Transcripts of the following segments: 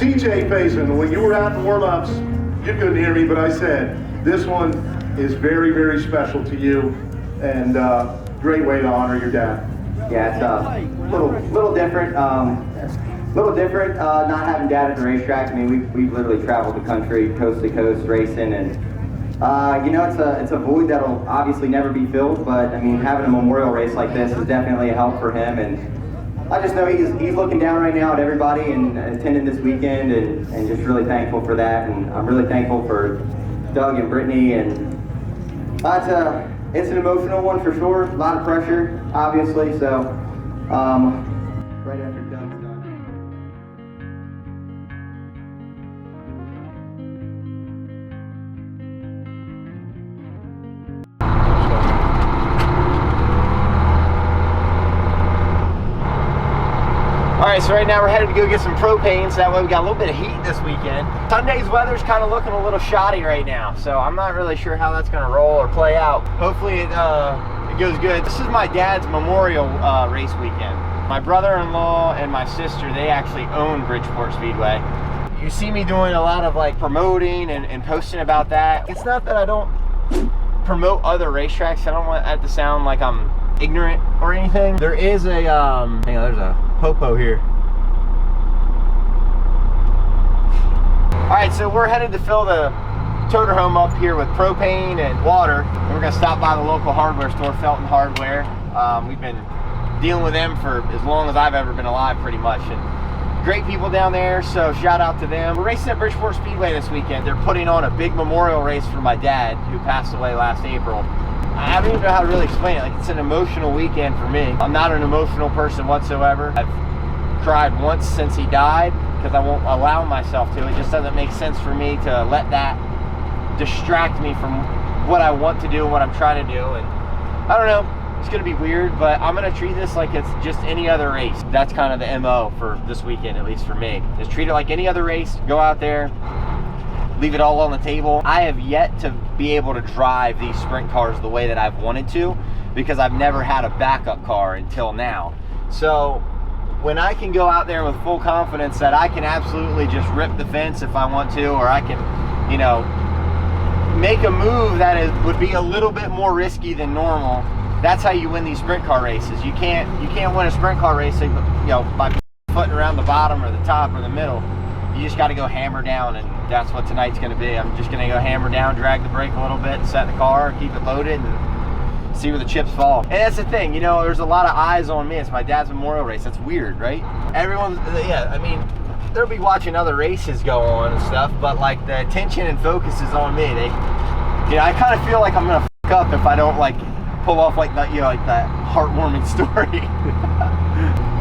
CJ Payson, when you were out in warm-ups, you couldn't hear me, but I said, this one is very, very special to you, and great way to honor your dad. Yeah, it's a little different. Not having dad at the racetrack. I mean, we've literally traveled the country, coast to coast, racing, and you know, it's a void that'll obviously never be filled. But I mean, having a memorial race like this is definitely a help for him, and I just know he's looking down right now at everybody and attending this weekend, and just really thankful for that. And I'm really thankful for Doug and Brittany, and it's an emotional one for sure. A lot of pressure, obviously. So right after Doug's done. Alright, so right now we're headed to go get some propane, so that way we got a little bit of heat this weekend. Sunday's weather's kind of looking a little shoddy right now, so I'm not really sure how that's going to roll or play out. Hopefully it goes good. This is my dad's memorial race weekend. My brother-in-law and my sister, they actually own Bridgeport Speedway. You see me doing a lot of like promoting and posting about that. It's not that I don't promote other racetracks. I don't want that to sound like I'm ignorant or anything. There is a, hang on, there's a popo here. All right, so we're headed to fill the toter home up here with propane and water. And we're gonna stop by the local hardware store, Felton Hardware. We've been dealing with them for as long as I've ever been alive, pretty much. And great people down there, so shout out to them. We're racing at Bridgeport Speedway this weekend. They're putting on a big memorial race for my dad, who passed away last April. I don't even know how to really explain it. Like, it's an emotional weekend for me. I'm not an emotional person whatsoever. I've cried once since he died because I won't allow myself to. It just doesn't make sense for me to let that distract me from what I want to do and what I'm trying to do. And I don't know, it's gonna be weird, but I'm gonna treat this like it's just any other race. That's kind of the MO for this weekend, at least for me. Just treat it like any other race. Go out there, leave it all on the table. I have yet to be able to drive these sprint cars the way that I've wanted to, because I've never had a backup car until now. So when I can go out there with full confidence that I can absolutely just rip the fence if I want to, or I can, you know, make a move that would be a little bit more risky than normal, that's how you win these sprint car races. You can't win a sprint car race, you know, by footing around the bottom or the top or the middle. You just got to go hammer down, and that's what tonight's going to be. I'm just going to go hammer down, drag the brake a little bit, set the car, keep it loaded, and see where the chips fall. And that's the thing, you know, there's a lot of eyes on me. It's my dad's memorial race. That's weird, right? Everyone's, yeah, I mean, they'll be watching other races go on and stuff, but like the attention and focus is on me. They, you know, I kind of feel like I'm going to fuck up if I don't like pull off like that, you know, like that heartwarming story.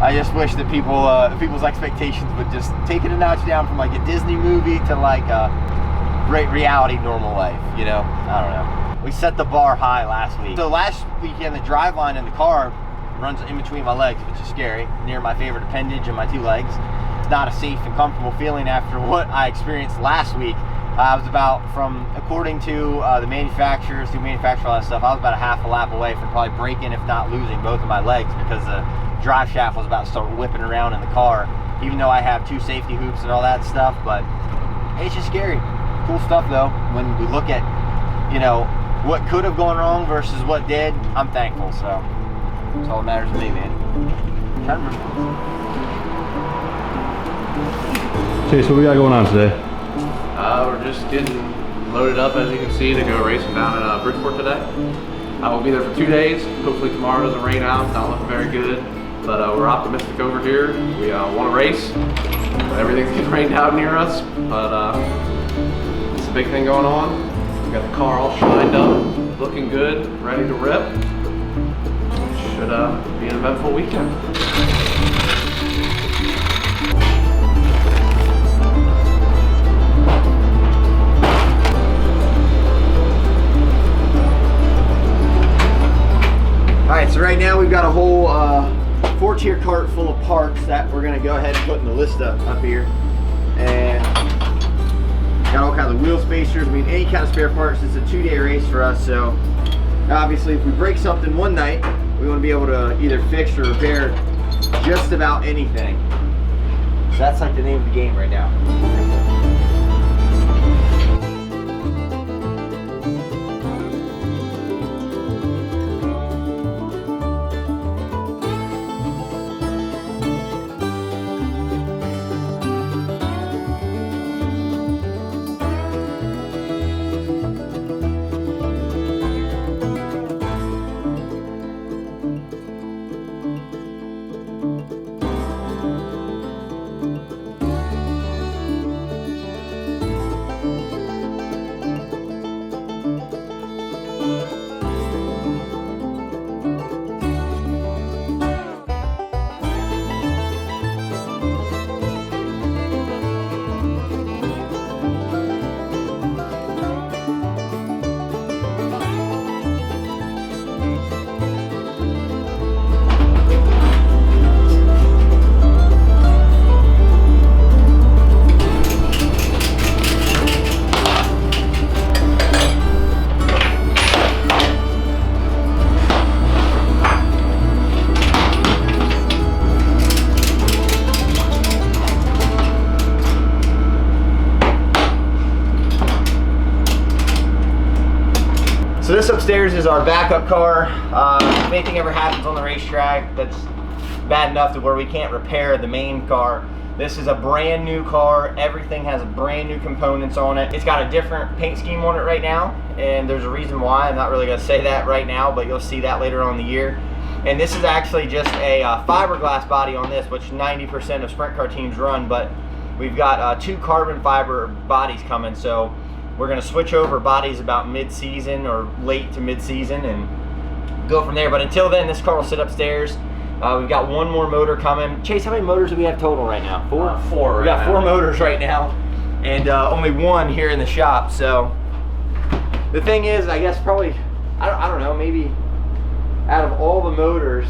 I just wish that people's expectations would just take it a notch down from like a Disney movie to like a great reality normal life, you know? I don't know. We set the bar high last week. So last weekend, the drive line in the car runs in between my legs, which is scary, near my favorite appendage and my two legs. It's not a safe and comfortable feeling after what I experienced last week. I was about, according to the manufacturers, who manufacture all that stuff, I was about a half a lap away from probably breaking, if not losing, both of my legs, because the drive shaft was about to start whipping around in the car, even though I have 2 safety hoops and all that stuff. But it's just scary. Cool stuff though. When we look at, you know, what could have gone wrong versus what did, I'm thankful. So that's all that matters to me, man. I'm trying to remember. Chase, what we got going on today? We're just getting loaded up, as you can see, to go racing down in Bridgeport today. I will be there for 2 days. Hopefully tomorrow doesn't rain out. It's not looking very good, but we're optimistic over here. We want to race. Everything's getting rained out near us, but it's a big thing going on. We got the car all shined up, looking good, ready to rip. Should be an eventful weekend. Alright, so right now we've got a whole 4-tier cart full of parts that we're going to go ahead and put in the Lista up here. And got all kinds of wheel spacers, I mean any kind of spare parts. It's a 2-day race for us, so obviously if we break something one night, we want to be able to either fix or repair just about anything. that's like the name of the game right now. So this upstairs is our backup car. If anything ever happens on the racetrack that's bad enough to where we can't repair the main car, this is a brand new car. Everything has brand new components on it. It's got a different paint scheme on it right now, and there's a reason why. I'm not really gonna say that right now, but you'll see that later on in the year. And this is actually just a fiberglass body on this, which 90% of sprint car teams run, but we've got 2 carbon fiber bodies coming, so we're going to switch over bodies about mid-season or late to mid-season and go from there. But until then, this car will sit upstairs. We've got 1 more motor coming. Chase, how many motors do we have total right now? 4? 4 We've got 4 motors right now, and only 1 here in the shop. So the thing is, I guess probably, I don't know, maybe out of all the motors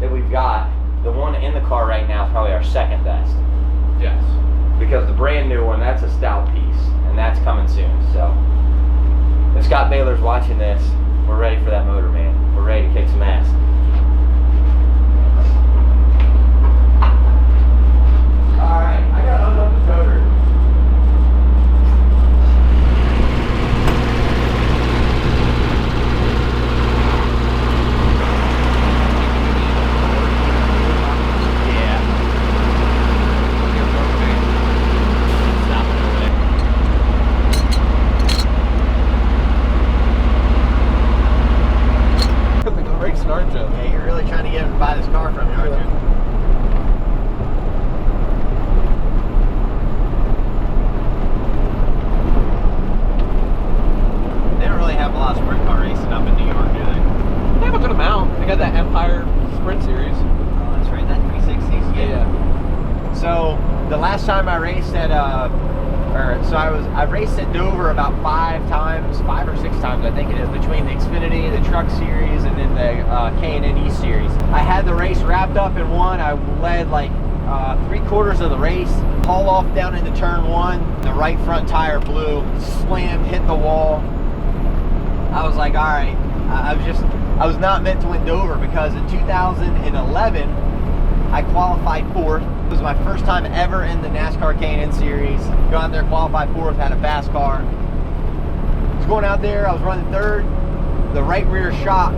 that we've got, the one in the car right now is probably our second best. Yes. Because the brand new one, that's a stout piece, and that's coming soon. So if Scott Baylor's watching this, we're ready for that motor, man. We're ready to kick some ass. All right, I gotta unhook the toter. Aren't you? Yeah, you're really trying to get him to buy this car from me, aren't you? They don't really have a lot of sprint car racing up in New York, do they? They have a good amount. They got that Empire Sprint Series. Oh, that's right, that 360s. Yeah. So the last time I raced at I raced at Dover about 5 or 6 times, I think it is, between the Xfinity, the Truck Series, and then the K&N E Series. I had the race wrapped up in one. I led like 3/4 of the race, haul off down into turn 1. The right front tire blew, slammed, hit the wall. I was like, all right, I was not meant to win Dover, because in 2011, I qualified 4th. It was my first time ever in the NASCAR K&N Series. Go out there, qualified 4th, had a fast car. I was going out there, I was running 3rd. The right rear shock,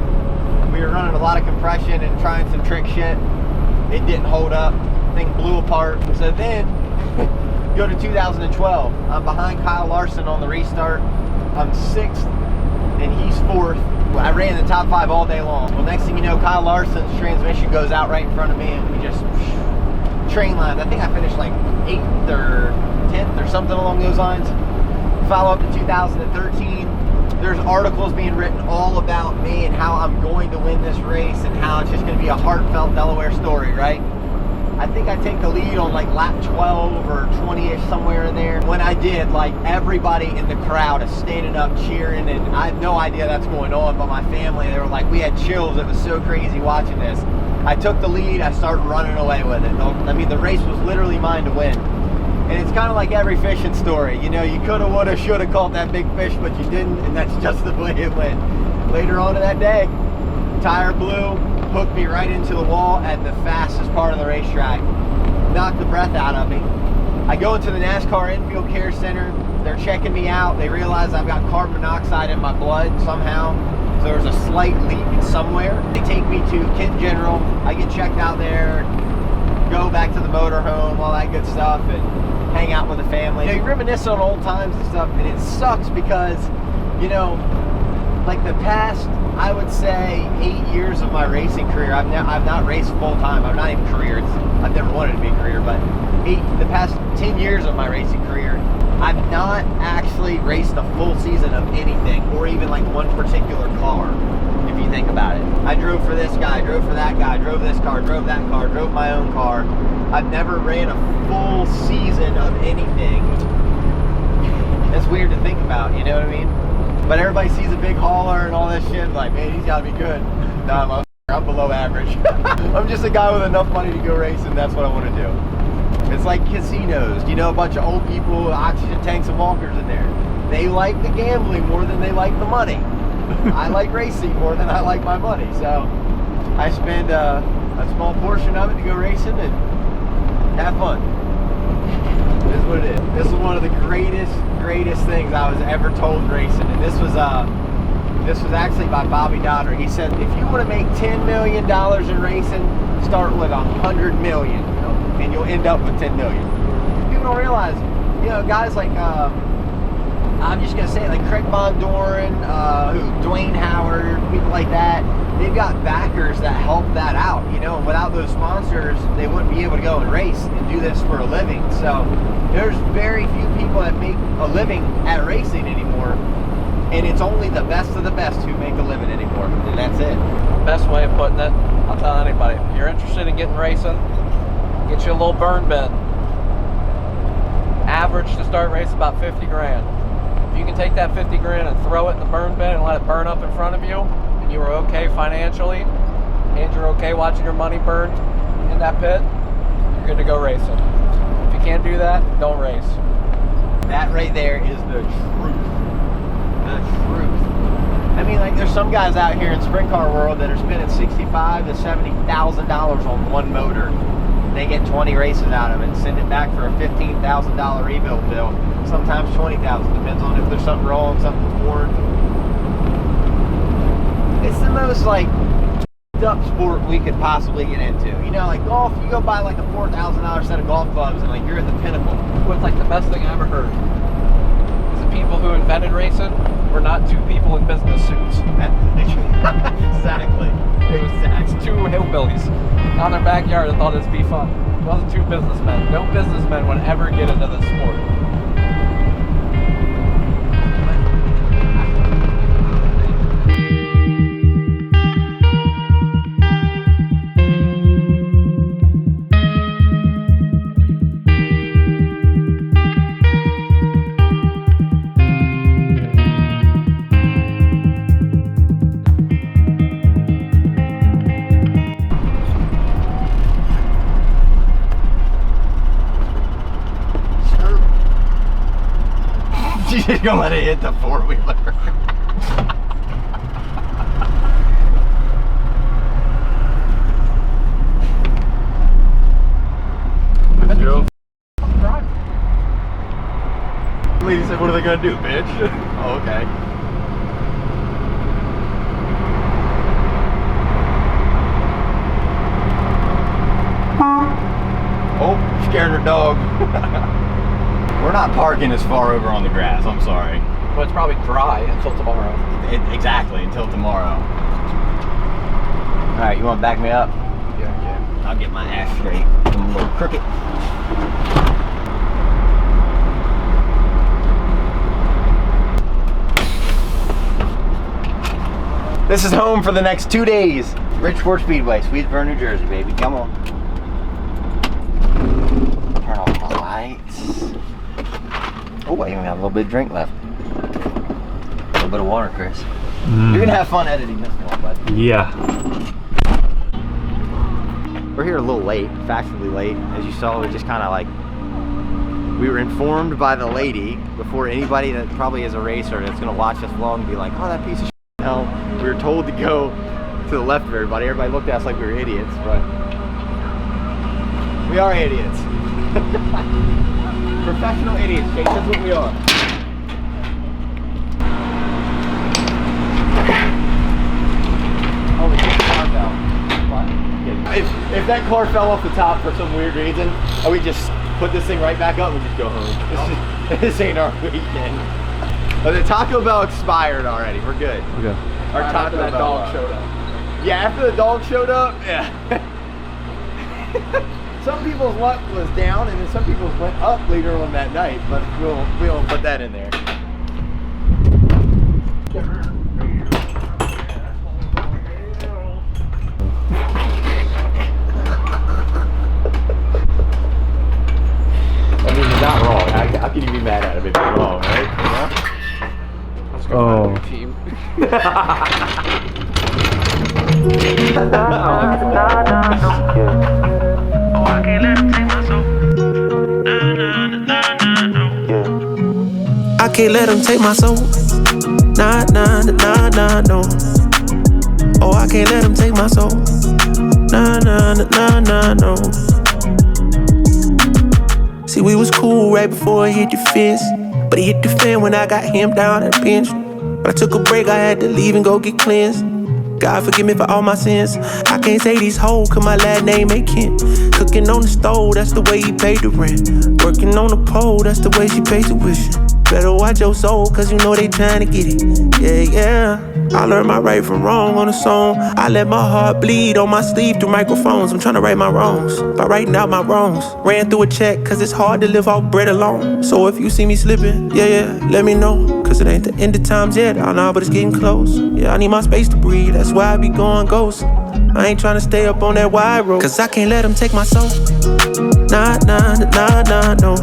we were running a lot of compression and trying some trick shit. It didn't hold up. Thing blew apart. So then, go to 2012. I'm behind Kyle Larson on the restart. I'm 6th and he's 4th. I ran the top 5 all day long. Well, next thing you know, Kyle Larson's transmission goes out right in front of me, and we just train lines. I think I finished like 8th or 10th or something along those lines. Follow up to 2013. There's articles being written all about me and how I'm going to win this race and how it's just going to be a heartfelt Delaware story, right? I think I take the lead on like lap 12 or 20-ish, somewhere in there. When I did, like, everybody in the crowd is standing up cheering, and I have no idea that's going on, but my family, they were like, we had chills. It was so crazy watching this. I took the lead, I started running away with it. I mean, the race was literally mine to win. And it's kind of like every fishing story. You know, you coulda, woulda, shoulda caught that big fish, but you didn't, and that's just the way it went. Later on in that day, tire blew, hooked me right into the wall at the fastest part of the racetrack. knocked the breath out of me. I go into the NASCAR infield care center. They're checking me out. They realize I've got carbon monoxide in my blood somehow. So there's a slight leak somewhere. They take me to Kent General. I get checked out there, go back to the motorhome, all that good stuff, and hang out with the family. You reminisce on old times and stuff, and it sucks because, you know, like the past, I would say 8 years of my racing career, I've not raced full time. I'm not even career. I've never wanted to be a career, but the past 10 years of my racing career, I've not actually raced a full season of anything, or even like one particular car, if you think about it. I drove for this guy, drove for that guy, drove this car, drove that car, drove my own car. I've never ran a full season of anything. That's weird to think about, you know what I mean? But everybody sees a big hauler and all this shit, like, man, he's gotta be good. Nah, I'm below average. I'm just a guy with enough money to go racing, that's what I want to do. It's like casinos, you know, a bunch of old people with oxygen tanks and walkers in there. They like the gambling more than they like the money. I like racing more than I like my money, so I spend a small portion of it to go racing and have fun. This is what it is. This is one of the greatest things I was ever told racing, and this was actually by Bobby Dodder. He said, if you want to make $10 million in racing, start with $100 million, and you'll end up with $10 million. People don't realize, you know, guys like, I'm just going to say it, like Craig Von Doren, Dwayne Howard, people like that, they've got backers that help that out, you know, and without those sponsors, they wouldn't be able to go and race and do this for a living. So there's very few people that make a living at racing anymore, and it's only the best of the best who make a living anymore, and that's it. Best way of putting it, I'll tell anybody, if you're interested in getting racing, get you a little burn bin. Average to start racing about 50 grand. If you can take that 50 grand and throw it in the burn bin and let it burn up in front of you, and you are okay financially, and you're okay watching your money burn in that pit, you're good to go racing. If you can't do that, don't race. That right there is the truth. The truth. I mean, like, there's some guys out here in sprint car world that are spending $65,000 to $70,000 on one motor. They get 20 races out of it and send it back for a $15,000 rebuild bill. Sometimes $20,000, depends on if there's something wrong, something's worn. It's the most like up sport we could possibly get into. You know, like golf, you go buy like a $4,000 set of golf clubs and like you're at the pinnacle. What's like the best thing I ever heard is the people who invented racing were not two people in business suits. Exactly. It's two hillbillies on their backyard that thought it'd be fun. It wasn't two businessmen. No businessmen would ever get into this sport. She's just gonna let it hit the four-wheeler. Lady said, what are they gonna do, bitch? Oh, okay. Oh, scared her dog. We're not parking as far over on the grass, I'm sorry. Well, it's probably dry until tomorrow. Exactly, until tomorrow. Alright, you want to back me up? Yeah. I'll get my ass straight. I'm a little crooked. This is home for the next 2 days. Bridgeport Speedway, Swedesboro, New Jersey, baby. Come on. Turn off my lights. Oh, I even have a little bit of drink left. A little bit of water, Chris. You're gonna have fun editing this one, bud. Yeah. We're here a little late, fashionably late. As you saw, we just kind of like, we were informed by the lady before anybody that probably is a racer that's gonna watch this vlog and be like, oh, that piece of shit. Hell, we were told to go to the left of everybody. Everybody looked at us like we were idiots, but We are idiots. Professional idiots, Jake. That's what we are. Oh, the car fell. If that car fell off the top for some weird reason, we just put this thing right back up and just go home. This ain't our weekend. But the Taco Bell expired already. We're good. Okay. Our Taco Bell dog showed up. Yeah, after the dog showed up, yeah. Some people's luck was down, and then some people's went up later on that night. But we'll put that in there. I mean, it's not wrong. How can you be mad at him if it's wrong, right? You know? Let's go find a new team. I can't let them take my soul. Nah, nah, nah, nah, no. Oh, I can't let them take my soul. Nah, nah, nah, nah, no. See, we was cool right before it hit the fence, but it hit the fan when I got him down at the bench. But I took a break, I had to leave and go get cleansed. God forgive me for all my sins. I can't say these hoes, cause my last name ain't Kent. Cooking on the stove, that's the way he paid the rent. Working on the pole, that's the way she pays tuition. Better watch your soul, cause you know they trying to get it. Yeah, yeah. I learned my right from wrong on a song. I let my heart bleed on my sleeve through microphones. I'm trying to right my wrongs by writing out my wrongs. Ran through a check, cause it's hard to live off bread alone. So if you see me slipping, yeah, let me know. Cause it ain't the end of times yet, I know, but it's getting close. Yeah, I need my space to breathe, that's why I be going ghost. I ain't trying to stay up on that wide road, cause I can't let them take my soul. Nah, nah, nah, nah, no.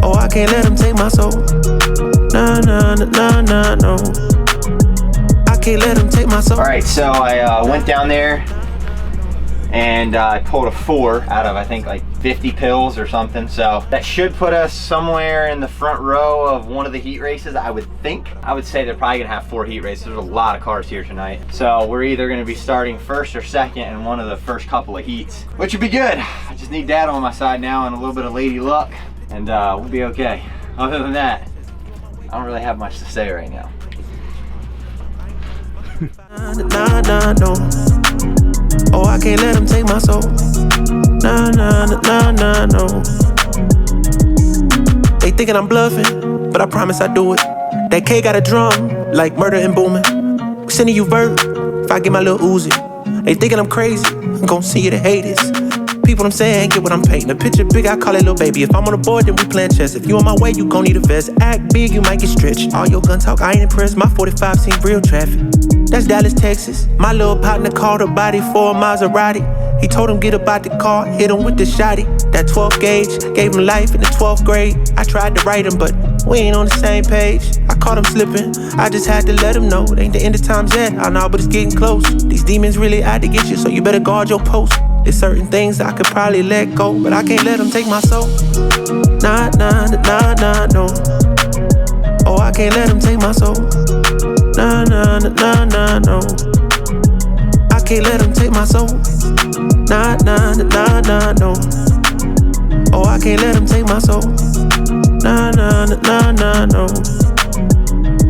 Oh, I can't let them take my soul. Nah, nah, nah, nah, no. I can't let them take my soul. All right, so I went down there and I pulled a 4 out of, I think, like 50 pills or something. So that should put us somewhere in the front row of one of the heat races, I would think. I would say they're probably gonna have 4 heat races. There's a lot of cars here tonight. So we're either gonna be starting first or second in one of the first couple of heats, which would be good. I just need Dad on my side now and a little bit of lady luck, and we'll be okay. Other than that, I don't really have much to say right now. Nah, nah, no. Oh, I can't let them take my soul. Nah, nah, nah, nah, no. They thinking I'm bluffing, but I promise I do it. That K got a drum, like murder and booming. We sending you vert, if I get my little Uzi. They thinking I'm crazy, I'm gon' see you to hate this. People I'm saying, get what I'm painting. A picture big, I call it little baby. If I'm on the board, then we playing chess. If you on my way, you gon' need a vest. Act big, you might get stretched. All your gun talk, I ain't impressed. My 45 seen real traffic. That's Dallas, Texas. My little partner called a body for a Maserati. He told him get up out the car, hit him with the shotty. That 12 gauge, gave him life in the 12th grade. I tried to write him, but we ain't on the same page. I caught him slipping, I just had to let him know. It ain't the end of times yet, I know, but it's getting close. These demons really out to get you, so you better guard your post. There's certain things I could probably let go, but I can't let them take my soul. Nah, nah, nah, nah, no. Oh, I can't let them take my soul. Nah, nah, nah, nah, no. I can't let them take my soul. Nah, nah, nah, nah, no. Oh, I can't let them take my soul. Nah, nah, nah, nah, no.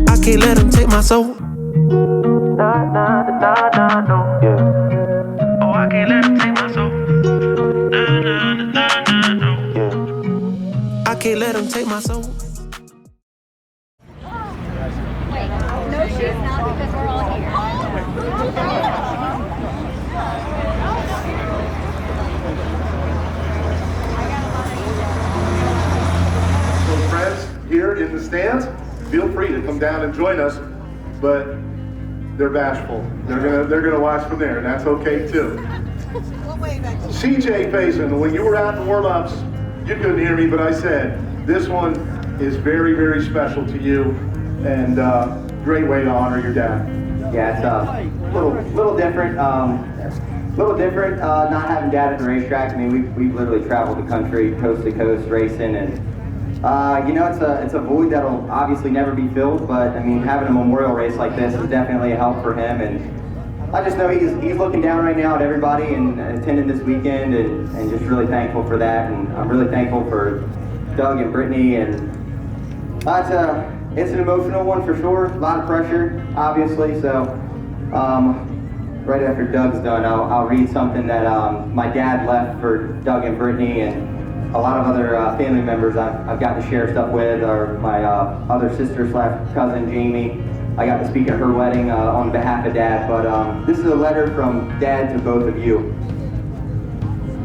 I can't let them take my soul. Nah, nah, nah, nah, no. Yeah. Oh, I can't let them take my soul. Nah, nah, nah, nah, no. Yeah. I can't let them take my soul. No, she's not, because we're all here. So friends here in the stands, feel free to come down and join us, but they're bashful. They're gonna watch from there, and that's okay too. CJ Faison, when you were out in warm-ups, you couldn't hear me, but I said, this one is very, very special to you, and great way to honor your dad. Yeah, it's a little different. Not having Dad at the racetrack. I mean, we've literally traveled the country, coast to coast, racing, and you know, it's a void that'll obviously never be filled. But I mean, having a memorial race like this is definitely a help for him, and I just know he's looking down right now at everybody and attending this weekend, and just really thankful for that. And I'm really thankful for Doug and Brittany, and it's an emotional one for sure. A lot of pressure, obviously. So right after Doug's done, I'll read something that my dad left for Doug and Brittany, and a lot of other family members I've got to share stuff with, or my other sister/cousin Jamie. I got to speak at her wedding on behalf of Dad, but this is a letter from Dad to both of you.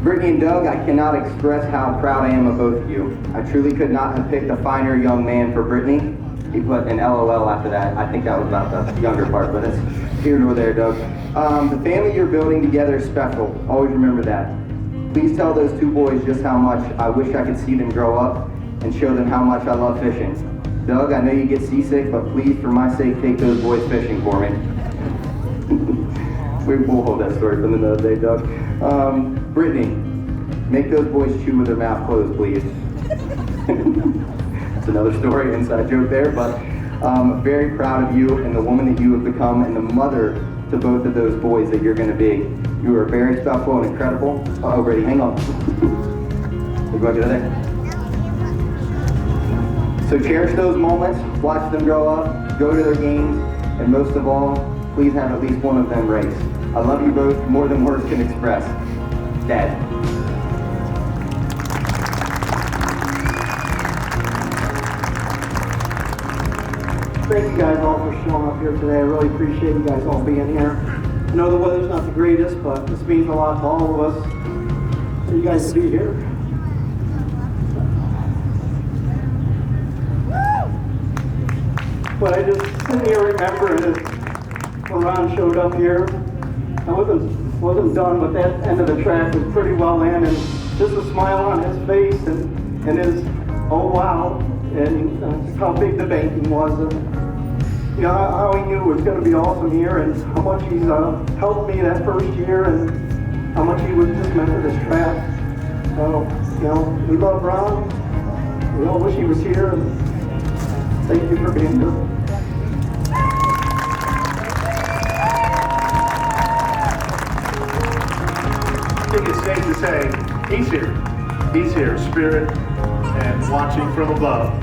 Brittany and Doug, I cannot express how proud I am of both of you. I truly could not have picked a finer young man for Brittany. He put an LOL after that. I think that was about the younger part, but it's here nor there, Doug. The family you're building together is special. Always remember that. Please tell those two boys just how much I wish I could see them grow up and show them how much I love fishing. Doug, I know you get seasick, but please, for my sake, take those boys fishing for me. We'll hold that story for another day, Doug. Brittany, make those boys chew with their mouth closed, please. It's another story, inside joke there, but I'm very proud of you and the woman that you have become and the mother to both of those boys that you're going to be. You are very special and incredible. Oh, Brady, hang on. We're going to get there. So cherish those moments, watch them grow up, go to their games, and most of all, please have at least one of them race. I love you both more than words can express. Dad. Thank you guys all for showing up here today. I really appreciate you guys all being here. I know the weather's not the greatest, but this means a lot to all of us for you guys to be here. But I just sit here remembering when Ron showed up here, I wasn't done, but that end of the track was pretty well in, and just a smile on his face and his, oh wow, and just how big the banking was, and you know, how he knew it was going to be awesome here, and how much he's helped me that first year, and how much he was just meant for this track. So, you know, we love Ron. We all wish he was here, and thank you for being here. I think it's safe to say he's here. He's here, spirit and watching from above.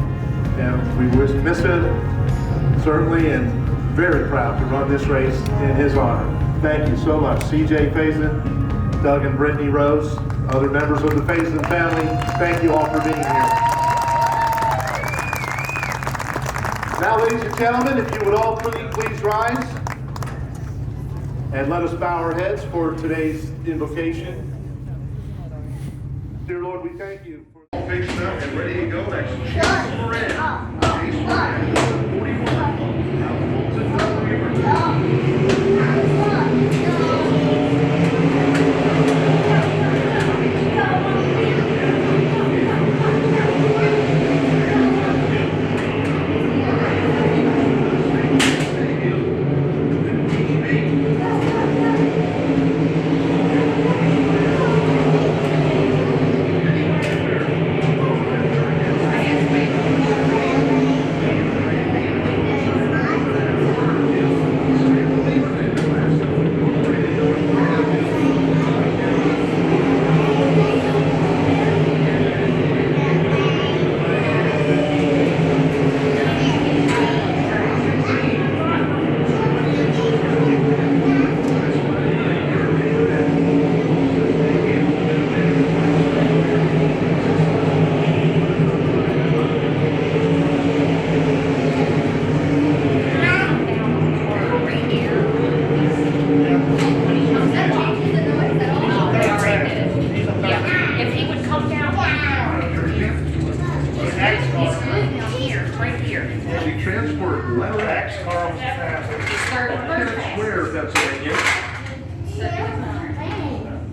And we miss him, certainly, and very proud to run this race in his honor. Thank you so much. CJ Faison, Doug and Brittany Rose, other members of the Faison family, thank you all for being here. Now, ladies and gentlemen, if you would all please rise and let us bow our heads for today's invocation. Dear Lord, we thank you for facing up and ready to go. That's Chase Moran. Chase Moran, 41. Now pulls it from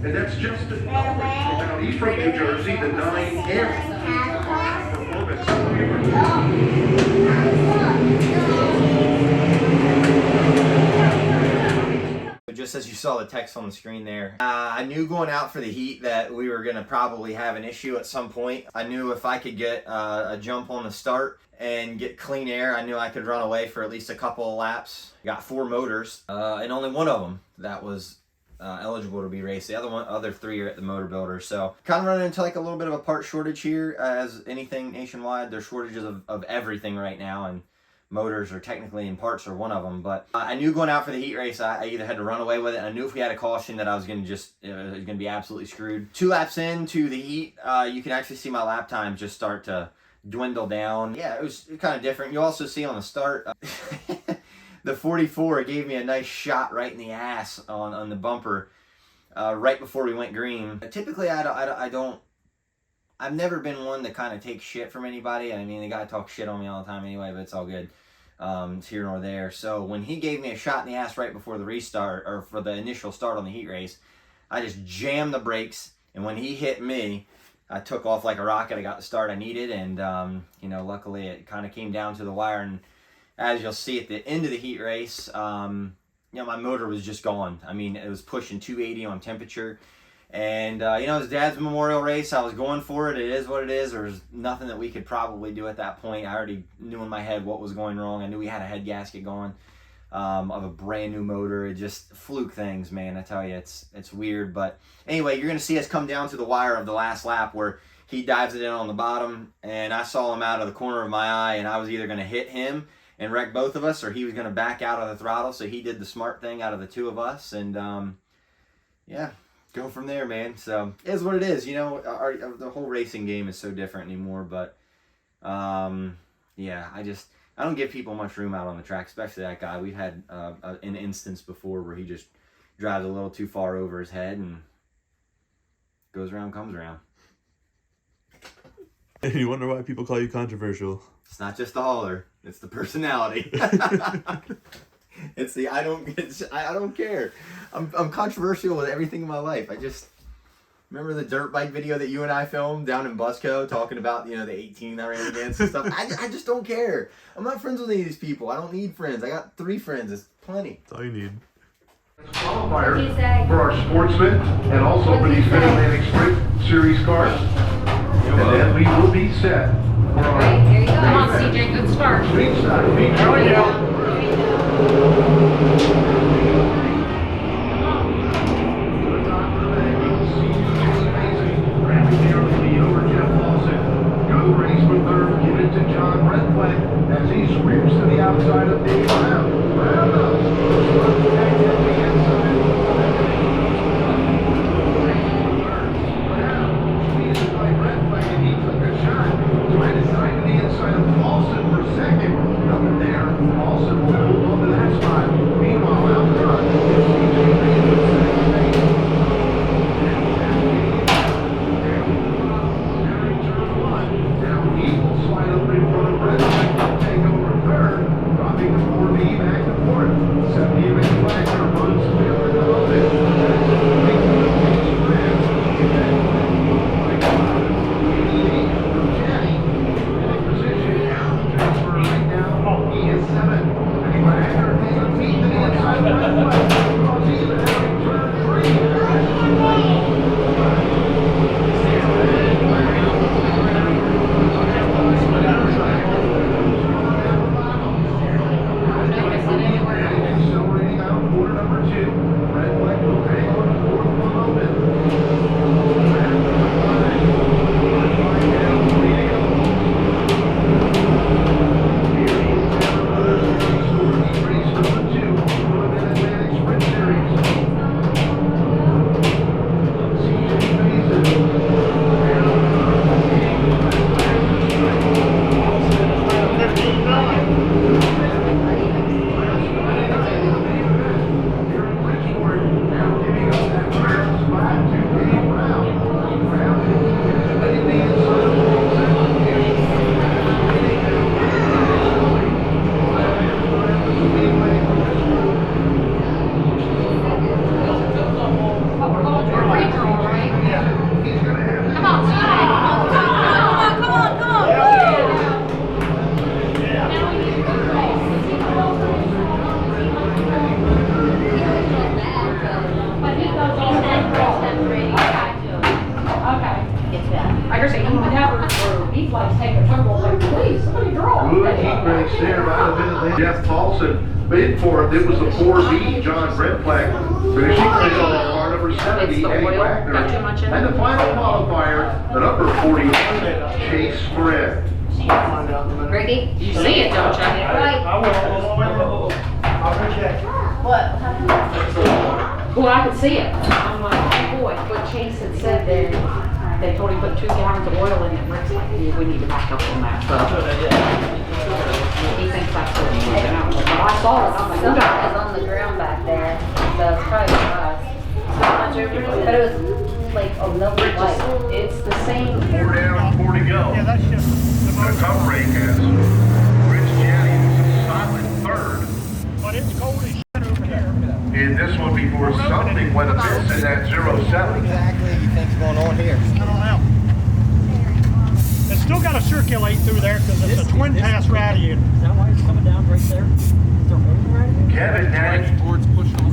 and that's Justin Public. Now he's from New Jersey, the 9M performance. Just just as you saw the text on the screen there. I knew going out for the heat that we were going to probably have an issue at some point. I knew if I could get a jump on the start and get clean air, I knew I could run away for at least a couple of laps. Got 4 motors, and only one of them that was eligible to be raced. The other 3 are at the motor builder. So kind of running into like a little bit of a part shortage here. As anything nationwide, there's shortages of everything right now, and motors are technically in parts are one of them. But I knew going out for the heat race, I either had to run away with it. I knew if we had a caution that I was going to just, it was going to be absolutely screwed. 2 laps into the heat, you can actually see my lap time just start to dwindle down. Yeah, it was kind of different. You also see on the start, the 44 gave me a nice shot right in the ass on the bumper right before we went green. Typically, I've never been one to kind of take shit from anybody. I mean, the guy talks shit on me all the time anyway, but it's all good. It's here nor there. So when he gave me a shot in the ass right before the restart, or for the initial start on the heat race, I just jammed the brakes, and when he hit me, I took off like a rocket. I got the start I needed, and you know, luckily it kind of came down to the wire. And as you'll see at the end of the heat race, you know, my motor was just gone. I mean, it was pushing 280 on temperature. And, you know, his dad's memorial race, I was going for it. It is what it is. There was nothing that we could probably do at that point. I already knew in my head what was going wrong. I knew we had a head gasket going of a brand new motor. It just fluke things, man. I tell you, it's weird. But anyway, you're going to see us come down to the wire of the last lap where he dives it in on the bottom. And I saw him out of the corner of my eye, and I was either going to hit him and wreck both of us, or he was going to back out of the throttle. So he did the smart thing out of the 2 of us. And, yeah. Go from there, man. So it is what it is. You know, the whole racing game is so different anymore. But yeah, I don't give people much room out on the track, especially that guy. We've had an instance before where he just drives a little too far over his head and goes around, comes around. And you wonder why people call you controversial. It's not just the hauler; it's the personality. It's the I don't care. I'm controversial with everything in my life. I just remember the dirt bike video that you and I filmed down in Busco, talking about, you know, the 18 I ran against and stuff. I just don't care. I'm not friends with any of these people. I don't need friends. I got 3 friends. It's plenty. That's all you need. Qualifier for our sportsmen and also for these Mid-Atlantic Sprint Series cars. And then we will be set for our Here you go. Come on, CJ, good start. street side feature. There we go. Race for 3rd, give it to John Redflag as he sweeps to the outside of Dave Brown. Brown up. Speeded by Redflag, and he took a shot. Trying to side to the inside of Paulson for 2nd. Nothing there. Paulson will hold on to that spot. Meanwhile, out front, it's CJ Reed with 2nd place. Now he will slide up in front of Redflag to take over 3rd, dropping to 4th. E flags take a total, like, please, somebody draw. Good heat race there, might have been Jeff Paulson bid for it. It was the 4B, John Bredflag. Finishing place on car number 70, It's the Eddie oil. Wagner. Got too much in it. And the final qualifier, the number 41, Chase Moret. Ricky? You see it, don't you? Right. What? Well, I could see it. I'm like, oh boy, what Chase had said there, they told him put 2 gallons of oil in it. Rick's like, yeah, we need to back up on that. So he thinks that's what he needs to know. But I saw it, I'm like, Something okay. is on the ground back there, so it's probably for us. But it was like a milk white. It's the same. 4 down, 4 to go. Yeah, that's just the tough break as Rich Jennings is silent third. But it's cold as shit over here. In this one before something went amiss in that 0-7. Exactly, you think's going on here? I don't know. It's still got to circulate through there because it's a twin pass radiator. Is that why it's coming down right there? Is there oil right here? Kevin Naggy,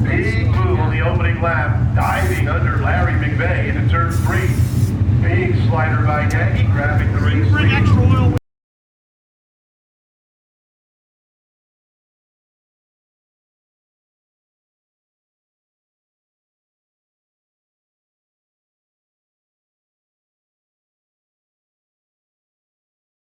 big move on the opening lap, diving under Larry McVeigh into turn 3. Big slider by Naggy, grabbing the race